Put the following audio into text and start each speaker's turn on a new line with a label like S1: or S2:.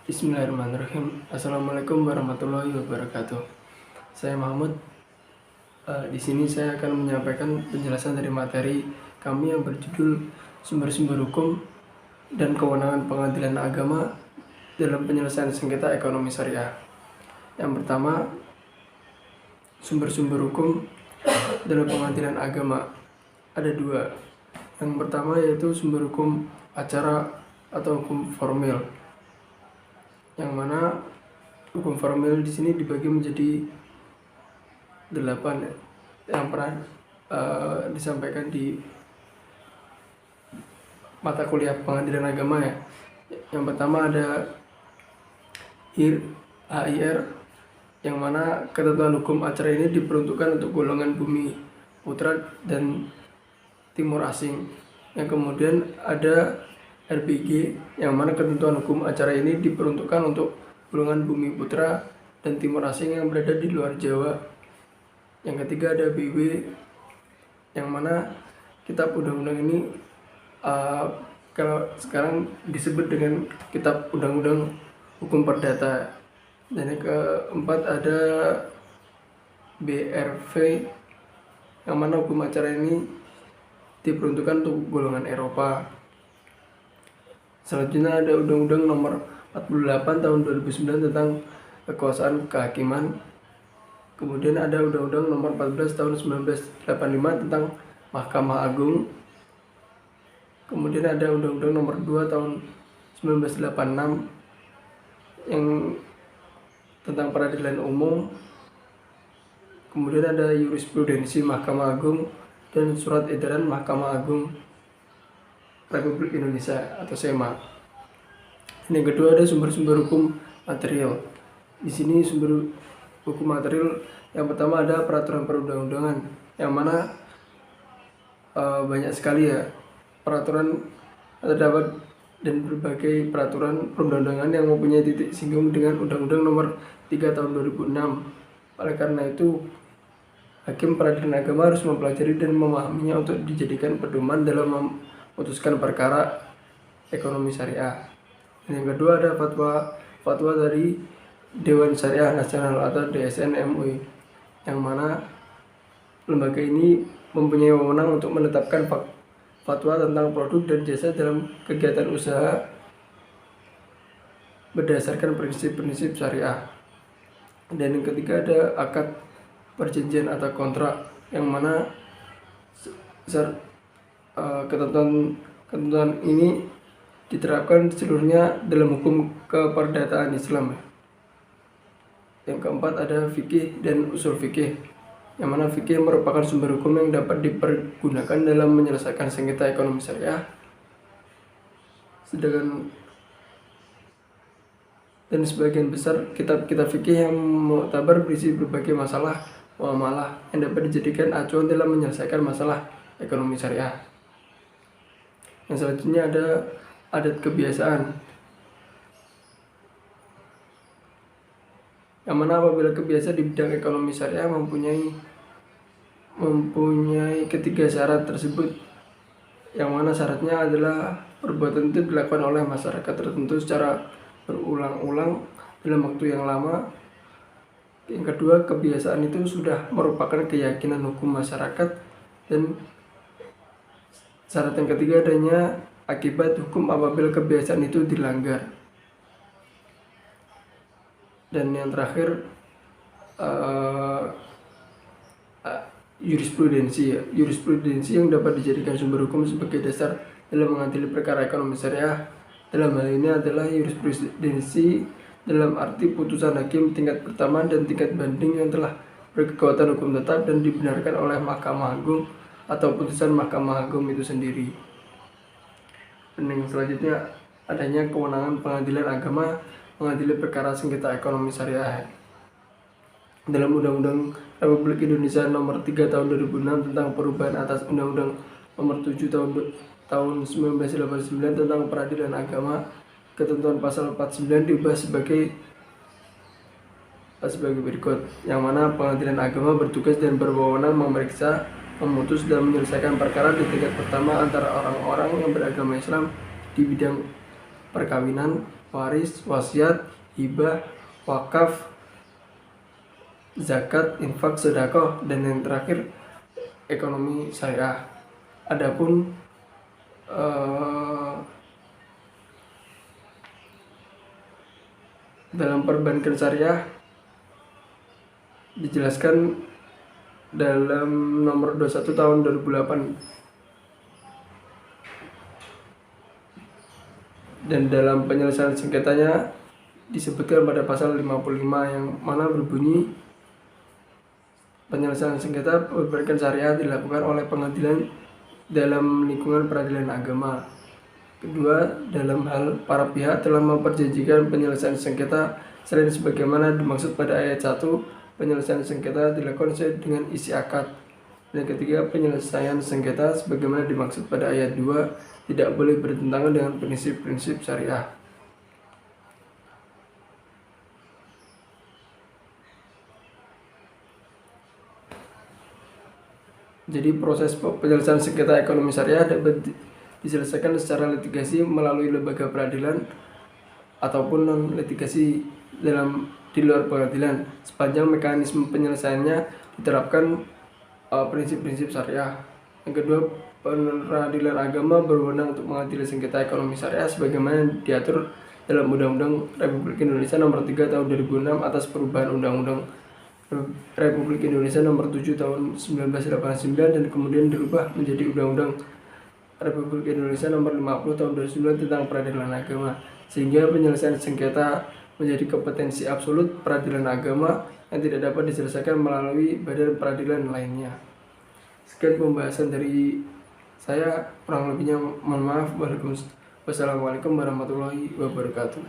S1: Bismillahirrahmanirrahim. Assalamualaikum warahmatullahi wabarakatuh. Saya Mahmud. Di sini saya akan menyampaikan penjelasan dari materi kami yang berjudul Sumber-sumber hukum dan kewenangan pengadilan agama dalam penyelesaian sengketa ekonomi syariah. Yang pertama, sumber-sumber hukum dalam pengadilan agama ada dua. Yang pertama yaitu sumber hukum acara atau hukum formil, yang mana hukum formil di sini dibagi menjadi 8 yang pernah disampaikan di mata kuliah pengadilan agama ya. Yang pertama ada HIR, yang mana ketentuan hukum acara ini diperuntukkan untuk golongan bumi putra dan timur asing. Yang kemudian ada RBG, yang mana ketentuan hukum acara ini diperuntukkan untuk golongan bumi putra dan timur asing yang berada di luar Jawa. Yang ketiga ada BW, yang mana kitab undang-undang ini kalau sekarang disebut dengan kitab undang-undang hukum perdata. Dan yang keempat ada BRV, yang mana hukum acara ini diperuntukkan untuk golongan Eropa. Selanjutnya ada Undang-Undang Nomor 48 Tahun 2009 tentang kekuasaan kehakiman. Kemudian ada Undang-Undang Nomor 14 Tahun 1985 tentang Mahkamah Agung. Kemudian ada Undang-Undang Nomor 2 Tahun 1986 yang tentang peradilan umum. Kemudian ada jurisprudensi Mahkamah Agung dan surat edaran Mahkamah Agung Republik Indonesia atau SEMA. Yang kedua ada sumber-sumber hukum material. Di sini sumber hukum material yang pertama ada peraturan perundang-undangan, yang mana banyak sekali ya peraturan terdapat dan berbagai peraturan perundang-undangan yang mempunyai titik singgung dengan Undang-Undang Nomor 3 Tahun 2006. Oleh karena itu, hakim peradilan agama harus mempelajari dan memahaminya untuk dijadikan pedoman dalam memutuskan perkara ekonomi syariah. Dan yang kedua ada fatwa dari Dewan Syariah Nasional atau DSN MUI, yang mana lembaga ini mempunyai wewenang untuk menetapkan fatwa tentang produk dan jasa dalam kegiatan usaha berdasarkan prinsip-prinsip syariah. Dan yang ketiga ada akad perjanjian atau kontrak, yang mana ketentuan ini diterapkan seluruhnya dalam hukum keperdataan Islam. Yang keempat ada fikih dan usul fikih, yang mana fikih merupakan sumber hukum yang dapat dipergunakan dalam menyelesaikan sengketa ekonomi syariah. Dan sebagian besar kitab-kitab fikih yang muktabar berisi berbagai masalah muamalah yang dapat dijadikan acuan dalam menyelesaikan masalah ekonomi syariah. Yang selanjutnya ada adat kebiasaan, yang mana apabila kebiasaan di bidang ekonomi syariah mempunyai ketiga syarat tersebut, yang mana syaratnya adalah perbuatan itu dilakukan oleh masyarakat tertentu secara berulang-ulang dalam waktu yang lama. Yang kedua, kebiasaan itu sudah merupakan keyakinan hukum masyarakat. Dan syarat yang ketiga adanya akibat hukum apabila kebiasaan itu dilanggar. Dan yang terakhir jurisprudensi yang dapat dijadikan sumber hukum sebagai dasar dalam mengadili perkara ekonomi syariah. Dalam hal ini adalah jurisprudensi dalam arti putusan hakim tingkat pertama dan tingkat banding yang telah berkekuatan hukum tetap dan dibenarkan oleh Mahkamah Agung atau putusan Mahkamah Agung itu sendiri. Dan yang selanjutnya adanya kewenangan pengadilan agama mengadili perkara sengketa ekonomi syariah. Dalam Undang-Undang Republik Indonesia Nomor 3 Tahun 2006 tentang perubahan atas Undang-Undang Nomor 7 Tahun 1989 tentang peradilan agama, ketentuan pasal 49 diubah sebagai berikut, yang mana pengadilan agama bertugas dan berwenang memeriksa, memutus dan menyelesaikan perkara di tingkat pertama antara orang-orang yang beragama Islam di bidang perkawinan, waris, wasiat, hibah, wakaf, zakat, infak, sedekah, dan yang terakhir ekonomi syariah. Adapun dalam perbankan syariah dijelaskan dalam nomor 21 tahun 2008, dan dalam penyelesaian sengketanya disebutkan pada pasal 55 yang mana berbunyi penyelesaian sengketa perbankan syariah dilakukan oleh pengadilan dalam lingkungan peradilan agama. Kedua, dalam hal para pihak telah memperjanjikan penyelesaian sengketa selain sebagaimana dimaksud pada ayat 1, penyelesaian sengketa dilakukan sesuai dengan isi akad. Dan ketiga, penyelesaian sengketa sebagaimana dimaksud pada ayat 2 tidak boleh bertentangan dengan prinsip-prinsip syariah. Jadi proses penyelesaian sengketa ekonomi syariah dapat diselesaikan secara litigasi melalui lembaga peradilan ataupun non litigasi di luar pengadilan sepanjang mekanisme penyelesaiannya diterapkan prinsip-prinsip syariah. Yang kedua, peradilan agama berwenang untuk mengadili sengketa ekonomi syariah sebagaimana diatur dalam Undang-Undang Republik Indonesia Nomor 3 Tahun 2006 atas perubahan Undang-Undang Republik Indonesia Nomor 7 Tahun 1989 dan kemudian dirubah menjadi Undang-Undang Republik Indonesia Nomor 50 Tahun 2009 tentang peradilan agama, sehingga penyelesaian sengketa menjadi kompetensi absolut peradilan agama yang tidak dapat diselesaikan melalui badan peradilan lainnya. Sekian pembahasan dari saya, kurang lebihnya mohon maaf. Wassalamualaikum warahmatullahi wabarakatuh.